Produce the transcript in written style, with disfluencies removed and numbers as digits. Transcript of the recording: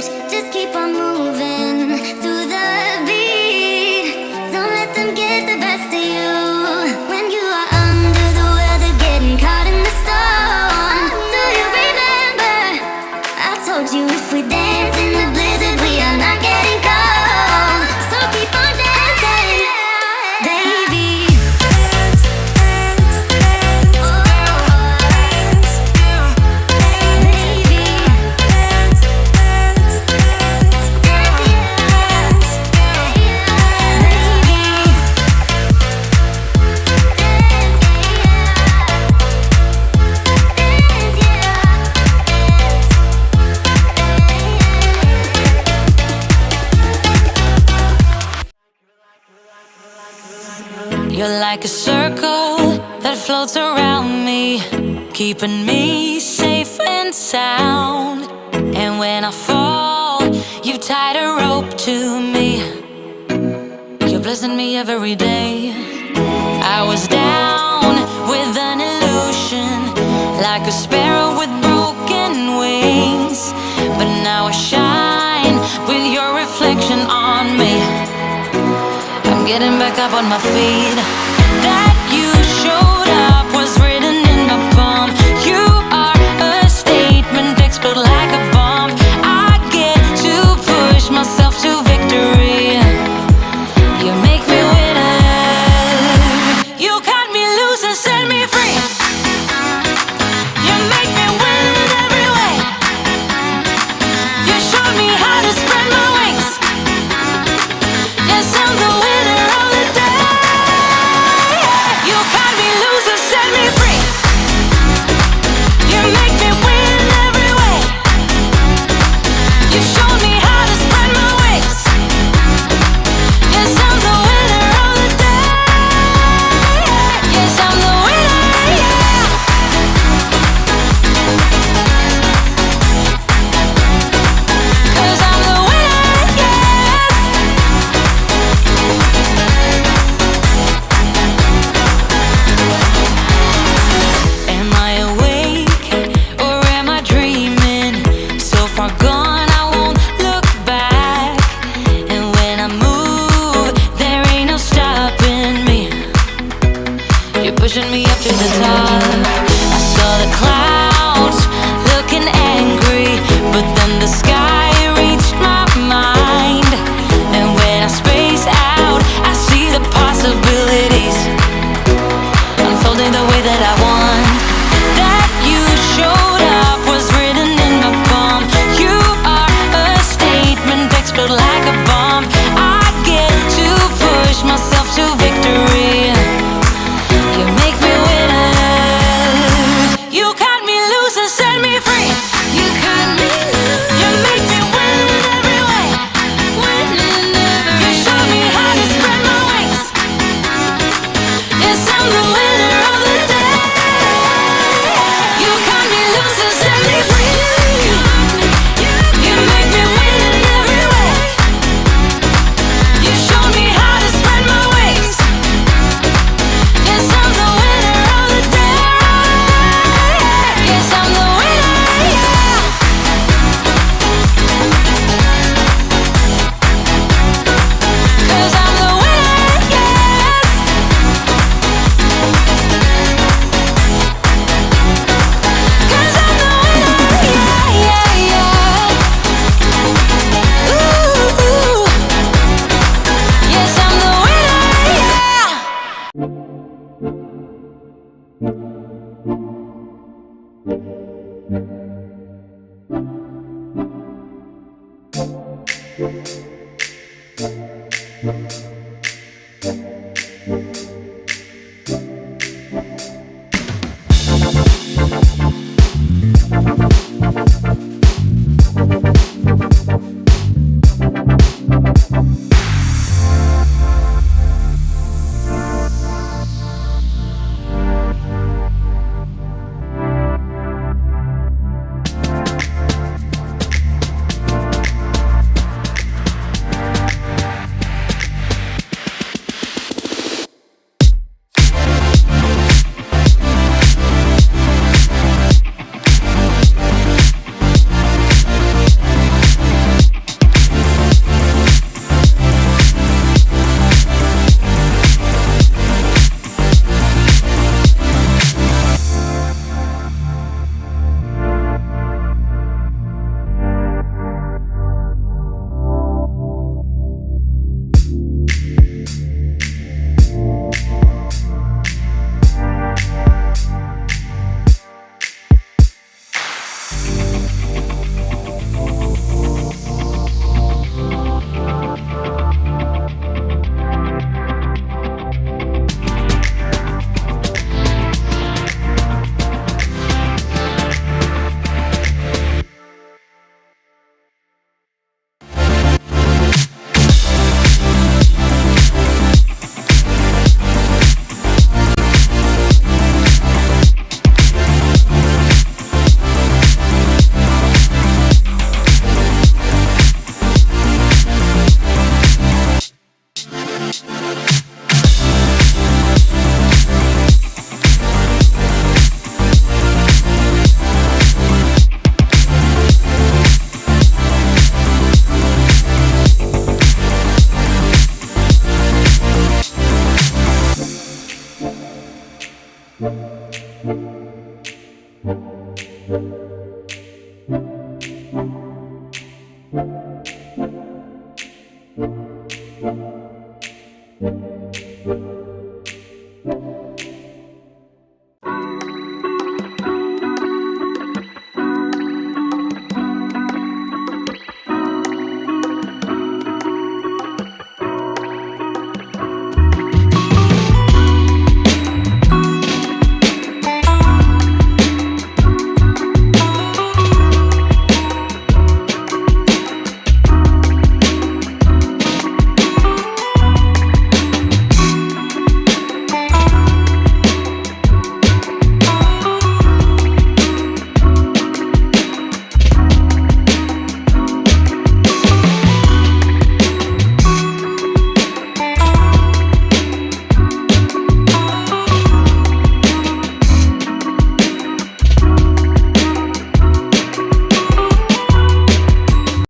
Just keep on moving through the beat. Don't let them get the best of you. When you are under the weather, getting caught in the storm. Do you remember? I told you if we dance in the blizzard, we are not getting cold. So keep on dancing, baby. You're like a circle that floats around me, keeping me safe and sound. And when I fall, you tied a rope to me. You're blessing me every day. I was down with an illusion, like a sparrow with broken wings. But now I shine with your reflection on me. I'm getting back up on my feet. That you showed up was written in my palm. You are a statement, explode like a bomb. I get to push myself to victory. You make me winner. You cut me loose and set me free. You make me win in every way. You showed me how to spread my wings. Yes, I'm the winner of the day. You cut me loose and set me free. You make me win in every way. You showed me how to spread my wings. Yes, I'm the winner of the day. Yes, I'm the winner, yeah. 'Cause I'm the winner, yes. Am I awake or am I dreaming? So far gone, I won't look back. And when I move, there ain't no stopping me. You're pushing me up to the top. I saw the clouds looking angry, but then the sky reached my mind. And when I space out, I see the possibilities unfolding the way that I want. That you showed up was written in my palm. You are a statement, explode like a bomb. I get to push myself to victory. You make me winner. You cut me loose and set me free. You cut me loose. You make me win in every way. Win in every way. You show me how to spread my wings. Yes, I'm the winner of the day. You cut me loose and set me free. You make me win in every way. You show me how to spread my wings. Yes, I'm the winner of the day. Yes, I'm the winner, yeah. 'Cause I'm the winner, yes. 'Cause I'm the winner, yeah, yeah, yeah. Ooh, yes, I'm the winner, yeah. you.